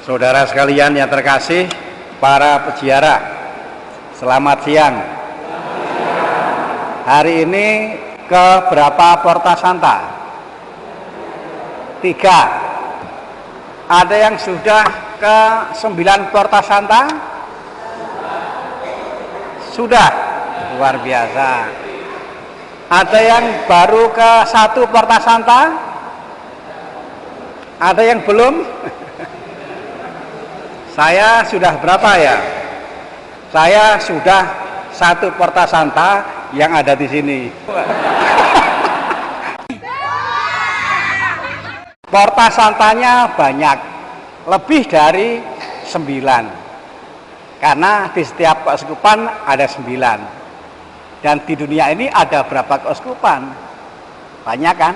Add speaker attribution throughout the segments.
Speaker 1: Saudara sekalian yang terkasih, para peziarah, selamat siang. Hari ini ke berapa Porta Santa? 3. Ada yang sudah ke 9 Porta Santa? Sudah, luar biasa. Ada yang baru ke 1 Porta Santa? Ada yang belum? Saya sudah berapa ya? Saya sudah 1 Porta Santa yang ada di sini. Porta Santanya banyak, lebih dari 9. Karena di setiap keuskupan ada 9. Dan di dunia ini ada berapa keuskupan? Banyak kan?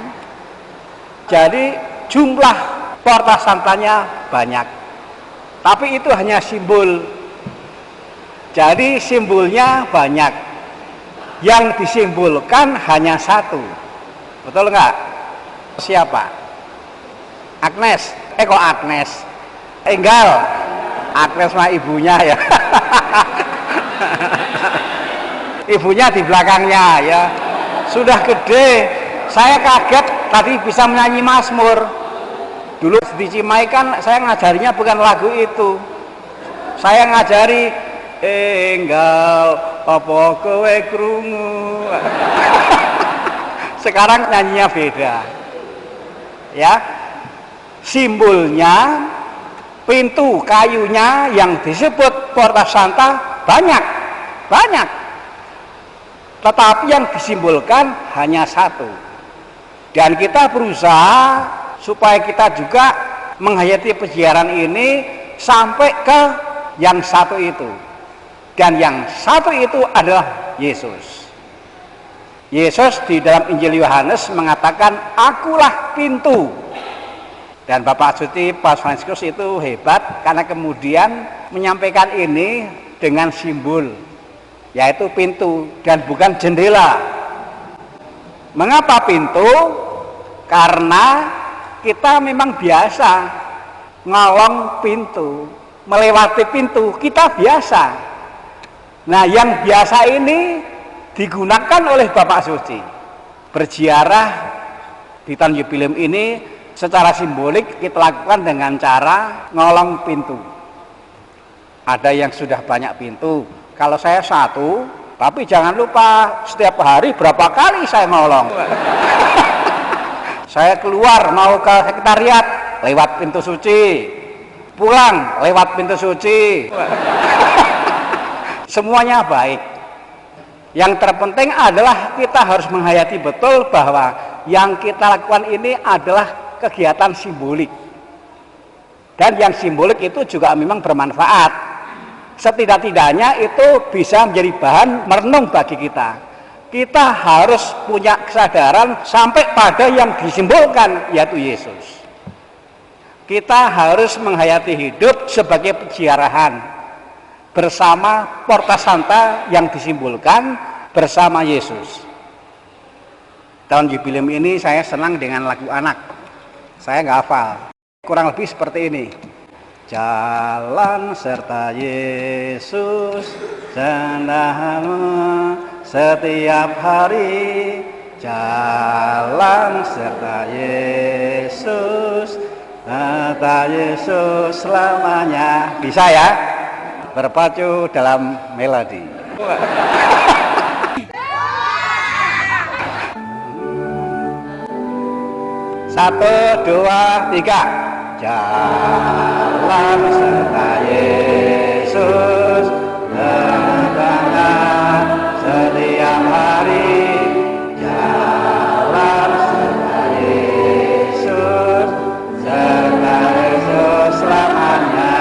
Speaker 1: Jadi jumlah Porta Santanya banyak. Tapi itu hanya simbol. Jadi simbolnya banyak. Yang disimbolkan hanya 1. Betul nggak? Siapa? Agnes. Kok Agnes? Enggal. Agnes mah ibunya ya. Ibunya di belakangnya ya. Sudah gede. Saya kaget tadi bisa menyanyi Mazmur. Dulu di Cimahi kan saya ngajarinya bukan lagu itu. Saya ngajari enggal apa kowe krungu. Sekarang nyanyinya beda. Ya. Simbolnya pintu kayunya yang disebut Porta Santa banyak. Banyak. Tetapi yang disimbolkan hanya 1. Dan kita berusaha supaya kita juga menghayati peziarahan ini sampai ke yang 1 itu. Dan yang 1 itu adalah Yesus. Yesus di dalam Injil Yohanes mengatakan, akulah pintu. Dan Bapak Suci Paus Fransiskus itu hebat karena kemudian menyampaikan ini dengan simbol, yaitu pintu dan bukan jendela. Mengapa pintu? Karena kita memang biasa ngolong pintu, melewati pintu, kita biasa. Nah, yang biasa ini digunakan oleh Bapak Suci. Berziarah di tahun jubileum ini secara simbolik kita lakukan dengan cara ngolong pintu. Ada yang sudah banyak pintu. Kalau saya 1, tapi jangan lupa setiap hari berapa kali saya ngolong. Saya keluar mau ke sekretariat lewat pintu suci, pulang lewat pintu suci. Semuanya baik. Yang terpenting adalah kita harus menghayati betul bahwa yang kita lakukan ini adalah kegiatan simbolik. Dan yang simbolik itu juga memang bermanfaat. Setidak-tidaknya itu bisa menjadi bahan merenung bagi kita. Kita harus punya kesadaran sampai pada yang disimbolkan, yaitu Yesus. Kita harus menghayati hidup sebagai peziarahan bersama Porta Santa yang disimbolkan bersama Yesus. Tahun jubileum ini saya senang dengan lagu anak. Saya nggak hafal. Kurang lebih seperti ini. Jalan serta Yesus sendamu setiap hari, jalan serta Yesus, serta Yesus selamanya. Bisa ya? Berpacu dalam melodi. 1, 2, 3. Jalan serta Yesus setiap hari, jalan serta Yesus selamanya.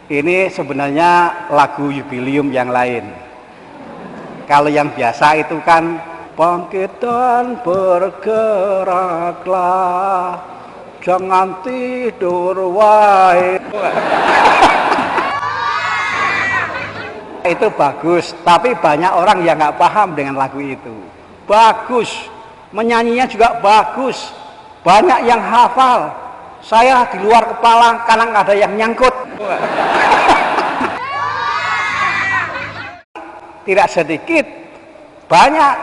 Speaker 1: Ini sebenarnya lagu jubileum yang lain. Kalau yang biasa itu kan bangkit dan bergeraklah, jangan tidur wae. Itu bagus, tapi banyak orang yang nggak paham dengan lagu itu. Bagus, menyanyinya juga bagus, banyak yang hafal. Saya di luar kepala, kadang ada yang nyangkut. Tidak sedikit, banyak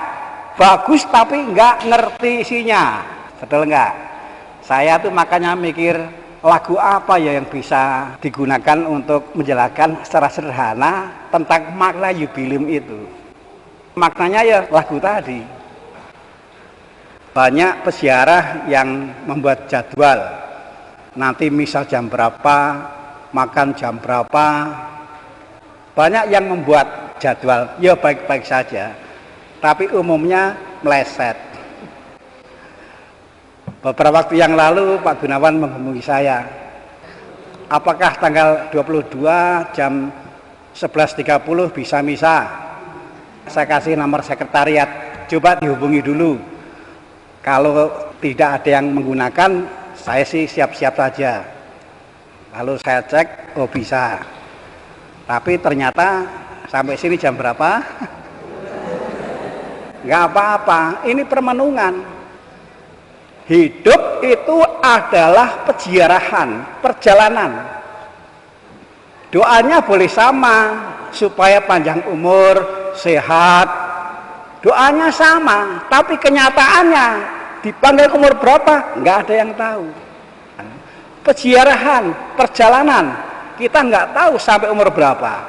Speaker 1: bagus tapi nggak ngerti isinya, betul nggak? Saya tuh makanya mikir lagu apa ya yang bisa digunakan untuk menjelaskan secara sederhana tentang makna jubileum itu. Maknanya ya lagu tadi. Banyak peziarah yang membuat jadwal, nanti misal jam berapa, makan jam berapa. Banyak yang membuat jadwal, ya baik-baik saja, tapi umumnya meleset. Beberapa waktu yang lalu Pak Gunawan menghubungi saya, apakah tanggal 22 jam 11.30 bisa misa? Saya kasih nomor sekretariat, coba dihubungi dulu. Kalau tidak ada yang menggunakan, saya sih siap-siap saja. Lalu saya cek, oh bisa. Tapi ternyata sampai sini jam berapa? Nggak apa-apa, ini permenungan. Hidup itu adalah peziarahan, perjalanan. Doanya boleh sama, supaya panjang umur, sehat. Doanya sama, tapi kenyataannya dipanggil umur berapa? Nggak ada yang tahu. Peziarahan, perjalanan. Kita nggak tahu sampai umur berapa.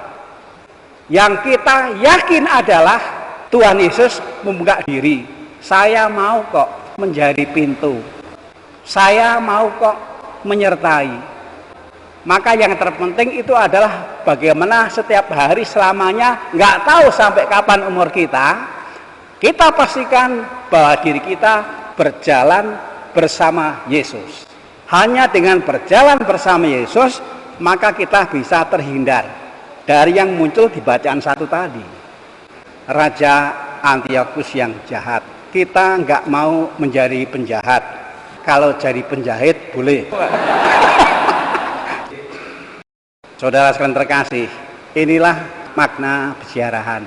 Speaker 1: Yang kita yakin adalah Tuhan Yesus membuka diri. Saya mau kok menjadi pintu. Saya mau kok menyertai. Maka yang terpenting itu adalah bagaimana setiap hari selamanya, nggak tahu sampai kapan umur kita pastikan bahwa diri kita berjalan bersama Yesus. Hanya dengan berjalan bersama Yesus, maka kita bisa terhindar dari yang muncul di bacaan satu tadi, Raja Antiochus yang jahat. Kita nggak mau menjadi penjahat. Kalau jadi penjahit boleh. Saudara sekalian terkasih, inilah makna peziarahan.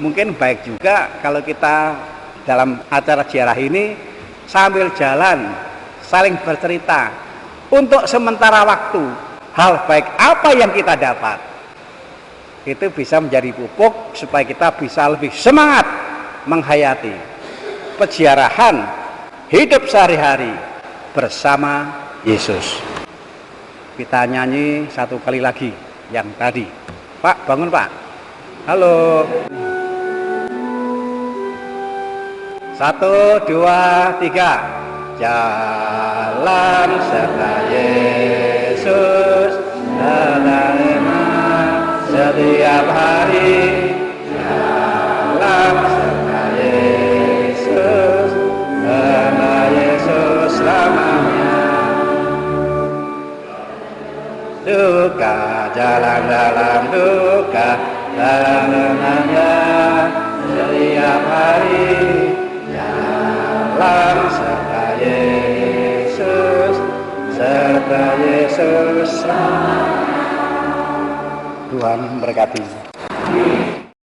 Speaker 1: Mungkin baik juga kalau kita dalam acara ziarah ini sambil jalan saling bercerita. Untuk sementara waktu, hal baik apa yang kita dapat, itu bisa menjadi pupuk supaya kita bisa lebih semangat menghayati peziarahan hidup sehari-hari bersama Yesus. Kita nyanyi satu kali lagi yang tadi. Pak, bangun Pak. Halo. 1, 2, 3. Jalan serta Yesus menerima setiap hari. Jalan serta Yesus, karena Yesus selamanya. Duka jalan dalam duka, karenanya setiap hari. Jalan serta Yesus, serta Yesus. Tuhan memberkati.